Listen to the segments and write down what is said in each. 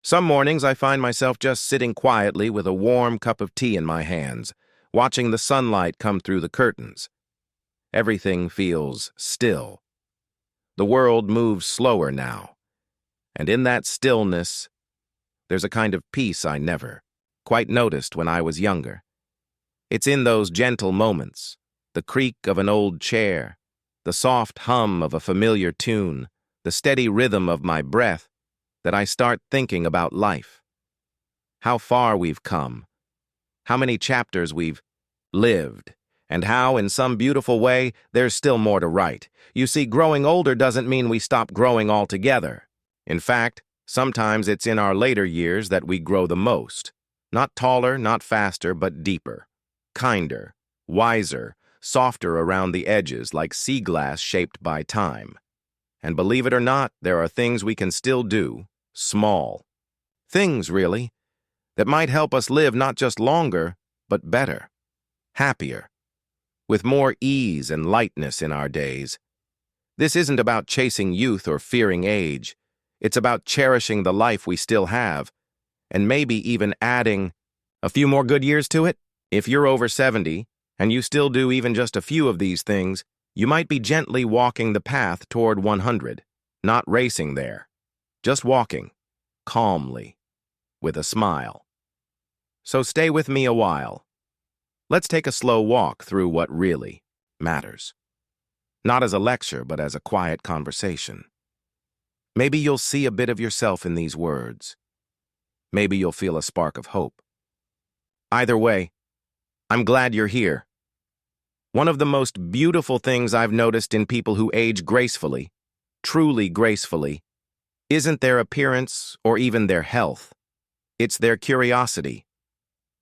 Some mornings I find myself just sitting quietly with a warm cup of tea in my hands, watching the sunlight come through the curtains. Everything feels still. The world moves slower now, and in that stillness, there's a kind of peace I never quite noticed when I was younger. It's in those gentle moments, the creak of an old chair, the soft hum of a familiar tune, the steady rhythm of my breath, that I start thinking about life. How far we've come, how many chapters we've lived, and how, in some beautiful way, there's still more to write. You see, growing older doesn't mean we stop growing altogether. In fact, sometimes it's in our later years that we grow the most. Not taller, not faster, but deeper, kinder, wiser, softer around the edges like sea glass shaped by time. And believe it or not, there are things we can still do, small things, really, that might help us live not just longer, but better, happier, with more ease and lightness in our days. This isn't about chasing youth or fearing age. It's about cherishing the life we still have, and maybe even adding a few more good years to it. If you're over 70, and you still do even just a few of these things, you might be gently walking the path toward 100, not racing there, just walking, calmly, with a smile. So stay with me a while. Let's take a slow walk through what really matters. Not as a lecture, but as a quiet conversation. Maybe you'll see a bit of yourself in these words. Maybe you'll feel a spark of hope. Either way, I'm glad you're here. One of the most beautiful things I've noticed in people who age gracefully, truly gracefully, isn't their appearance or even their health. It's their curiosity.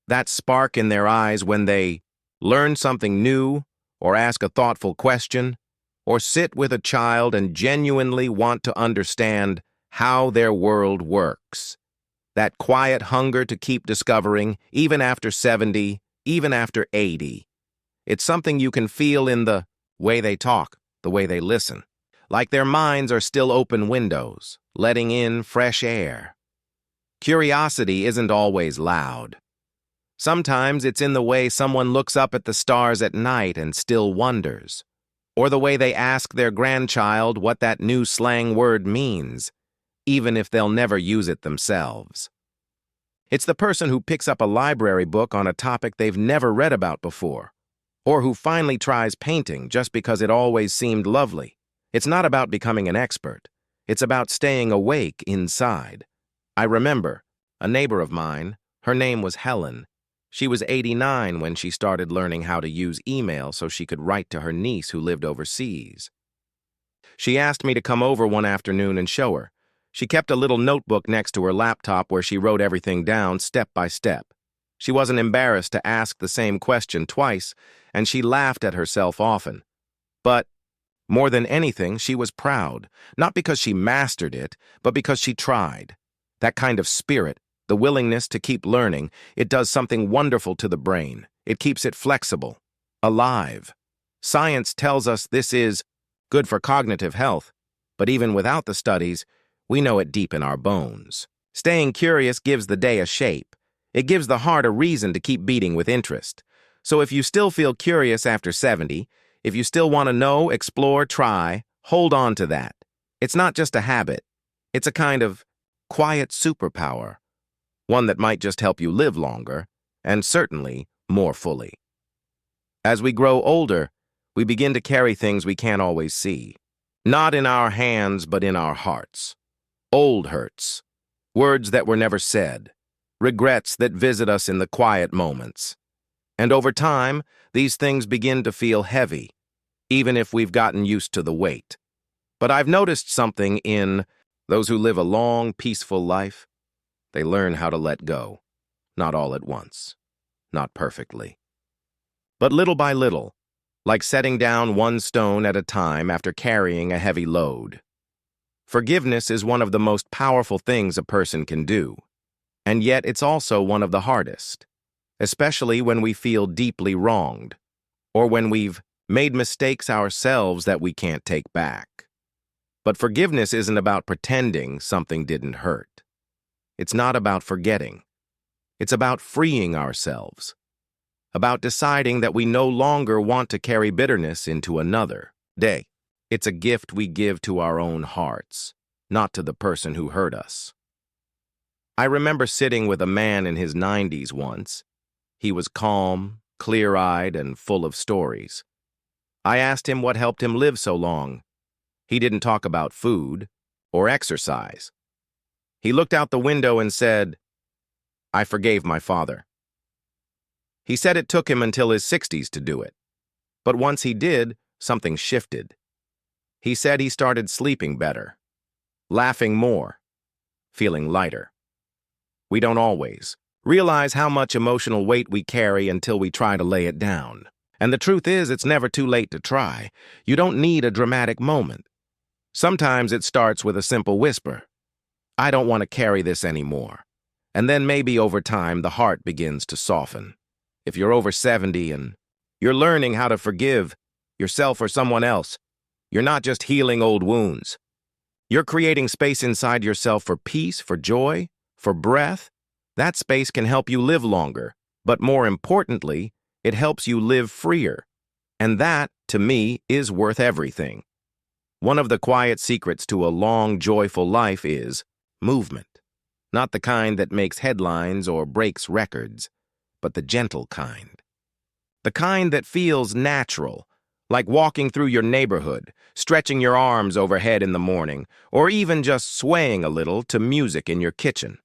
That spark in their eyes when they learn something new, or ask a thoughtful question, or sit with a child and genuinely want to understand how their world works. That quiet hunger to keep discovering, even after 70, even after 80. It's something you can feel in the way they talk, the way they listen. Like their minds are still open windows, letting in fresh air. Curiosity isn't always loud. Sometimes it's in the way someone looks up at the stars at night and still wonders, or the way they ask their grandchild what that new slang word means, even if they'll never use it themselves. It's the person who picks up a library book on a topic they've never read about before, or who finally tries painting just because it always seemed lovely. It's not about becoming an expert. It's about staying awake inside. I remember a neighbor of mine, her name was Helen. She was 89 when she started learning how to use email so she could write to her niece who lived overseas. She asked me to come over one afternoon and show her. She kept a little notebook next to her laptop where she wrote everything down step by step. She wasn't embarrassed to ask the same question twice, and she laughed at herself often. But more than anything, she was proud, not because she mastered it, but because she tried. That kind of spirit, the willingness to keep learning, it does something wonderful to the brain. It keeps it flexible, alive. Science tells us this is good for cognitive health, but even without the studies, we know it deep in our bones. Staying curious gives the day a shape. It gives the heart a reason to keep beating with interest. So if you still feel curious after 70, if you still want to know, explore, try, hold on to that. It's not just a habit. It's a kind of quiet superpower, one that might just help you live longer, and certainly more fully. As we grow older, we begin to carry things we can't always see. Not in our hands, but in our hearts. Old hurts, words that were never said, regrets that visit us in the quiet moments. And over time, these things begin to feel heavy, even if we've gotten used to the weight. But I've noticed something in those who live a long, peaceful life. They learn how to let go, not all at once, not perfectly, but little by little, like setting down one stone at a time after carrying a heavy load. Forgiveness is one of the most powerful things a person can do, and yet it's also one of the hardest, especially when we feel deeply wronged, or when we've made mistakes ourselves that we can't take back. But forgiveness isn't about pretending something didn't hurt. It's not about forgetting. It's about freeing ourselves, about deciding that we no longer want to carry bitterness into another day. It's a gift we give to our own hearts, not to the person who hurt us. I remember sitting with a man in his 90s once. He was calm, clear-eyed, and full of stories. I asked him what helped him live so long. He didn't talk about food or exercise. He looked out the window and said, "I forgave my father." He said it took him until his 60s to do it. But once he did, something shifted. He said he started sleeping better, laughing more, feeling lighter. We don't always realize how much emotional weight we carry until we try to lay it down. And the truth is, it's never too late to try. You don't need a dramatic moment. Sometimes it starts with a simple whisper, "I don't want to carry this anymore." And then maybe over time, the heart begins to soften. If you're over 70 and you're learning how to forgive yourself or someone else, you're not just healing old wounds. You're creating space inside yourself for peace, for joy, for breath. That space can help you live longer, but more importantly, it helps you live freer. And that, to me, is worth everything. One of the quiet secrets to a long, joyful life is movement. Not the kind that makes headlines or breaks records, but the gentle kind. The kind that feels natural, like walking through your neighborhood, stretching your arms overhead in the morning, or even just swaying a little to music in your kitchen.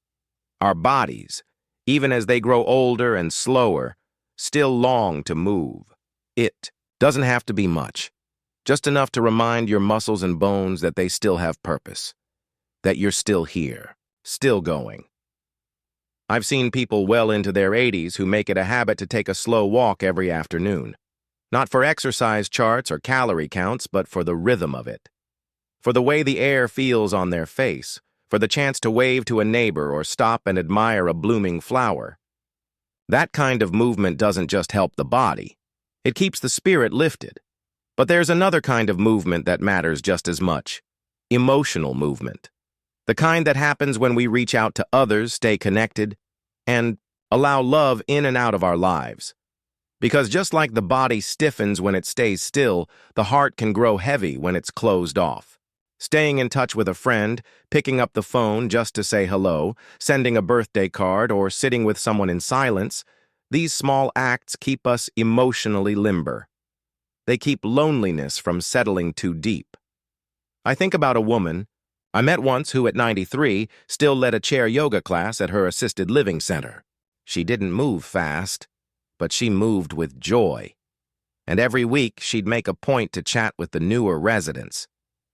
Our bodies, even as they grow older and slower, still long to move. It doesn't have to be much, just enough to remind your muscles and bones that they still have purpose, that you're still here, still going. I've seen people well into their 80s who make it a habit to take a slow walk every afternoon. Not for exercise charts or calorie counts, but for the rhythm of it. For the way the air feels on their face, for the chance to wave to a neighbor or stop and admire a blooming flower. That kind of movement doesn't just help the body. It keeps the spirit lifted. But there's another kind of movement that matters just as much. Emotional movement. The kind that happens when we reach out to others, stay connected, and allow love in and out of our lives. Because just like the body stiffens when it stays still, the heart can grow heavy when it's closed off. Staying in touch with a friend, picking up the phone just to say hello, sending a birthday card, or sitting with someone in silence, these small acts keep us emotionally limber. They keep loneliness from settling too deep. I think about a woman I met once who, at 93, still led a chair yoga class at her assisted living center. She didn't move fast, but she moved with joy. And every week, she'd make a point to chat with the newer residents,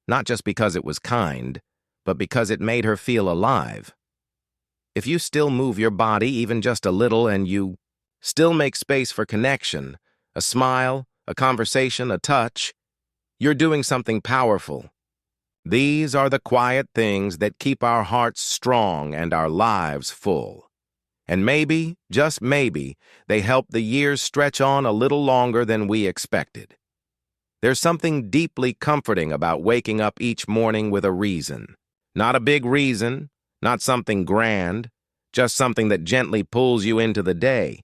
not just because it was kind, but because it made her feel alive. If you still move your body even just a little and you still make space for connection, a smile, a conversation, a touch, you're doing something powerful. These are the quiet things that keep our hearts strong and our lives full. And maybe, just maybe, they help the years stretch on a little longer than we expected. There's something deeply comforting about waking up each morning with a reason. Not a big reason, not something grand, just something that gently pulls you into the day.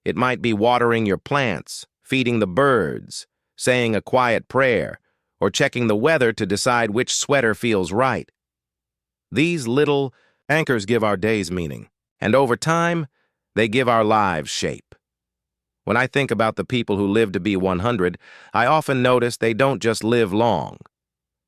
It might be watering your plants, feeding the birds, saying a quiet prayer, or checking the weather to decide which sweater feels right. These little anchors give our days meaning, and over time, they give our lives shape. When I think about the people who live to be 100, I often notice they don't just live long.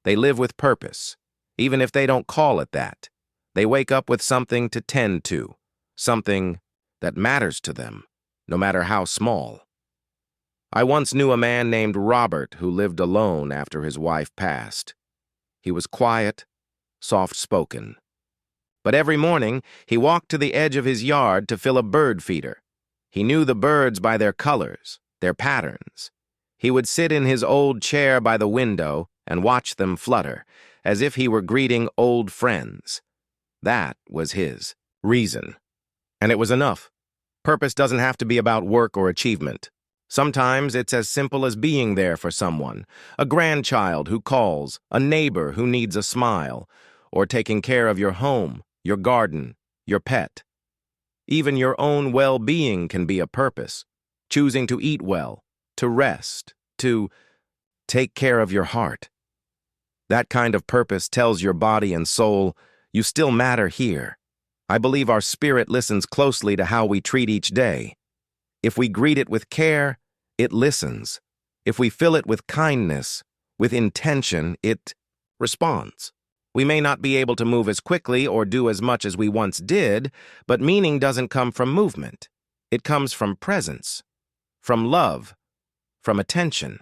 They live with purpose, even if they don't call it that. They wake up with something to tend to, something that matters to them, no matter how small. I once knew a man named Robert who lived alone after his wife passed. He was quiet, soft-spoken. But every morning, he walked to the edge of his yard to fill a bird feeder. He knew the birds by their colors, their patterns. He would sit in his old chair by the window and watch them flutter, as if he were greeting old friends. That was his reason. And it was enough. Purpose doesn't have to be about work or achievement. Sometimes it's as simple as being there for someone, a grandchild who calls, a neighbor who needs a smile, or taking care of your home, your garden, your pet. Even your own well-being can be a purpose. Choosing to eat well, to rest, to take care of your heart. That kind of purpose tells your body and soul, you still matter here. I believe our spirit listens closely to how we treat each day. If we greet it with care, it listens. If we fill it with kindness, with intention, it responds. We may not be able to move as quickly or do as much as we once did, but meaning doesn't come from movement. It comes from presence, from love, from attention.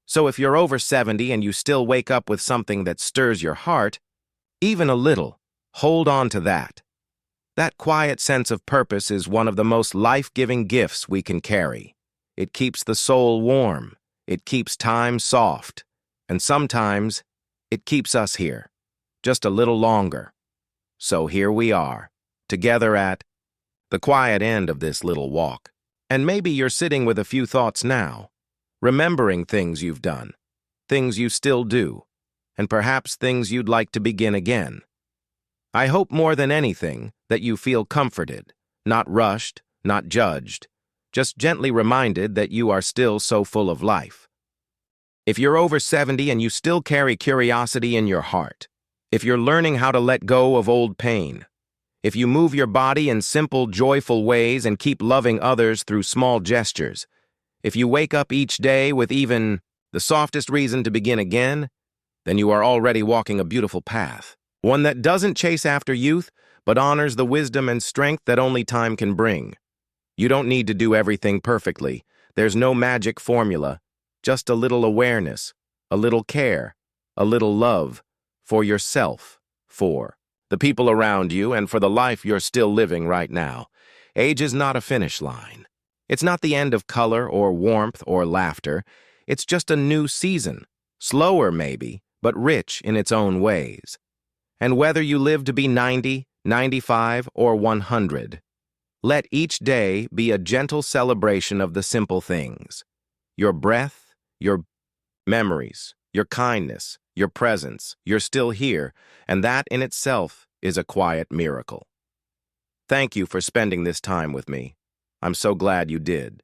So if you're over 70 and you still wake up with something that stirs your heart, even a little, hold on to that. That quiet sense of purpose is one of the most life-giving gifts we can carry. It keeps the soul warm, it keeps time soft, and sometimes it keeps us here, just a little longer. So here we are, together at the quiet end of this little walk. And maybe you're sitting with a few thoughts now, remembering things you've done, things you still do, and perhaps things you'd like to begin again. I hope more than anything that you feel comforted, not rushed, not judged, just gently reminded that you are still so full of life. If you're over 70 and you still carry curiosity in your heart, if you're learning how to let go of old pain, if you move your body in simple, joyful ways and keep loving others through small gestures, if you wake up each day with even the softest reason to begin again, then you are already walking a beautiful path, one that doesn't chase after youth, but honors the wisdom and strength that only time can bring. You don't need to do everything perfectly. There's no magic formula, just a little awareness, a little care, a little love for yourself, for the people around you, and for the life you're still living right now. Age is not a finish line. It's not the end of color or warmth or laughter. It's just a new season, slower maybe, but rich in its own ways. And whether you live to be 90, 95, or 100, let each day be a gentle celebration of the simple things. Your breath, your memories, your kindness, your presence, you're still here, and that in itself is a quiet miracle. Thank you for spending this time with me. I'm so glad you did.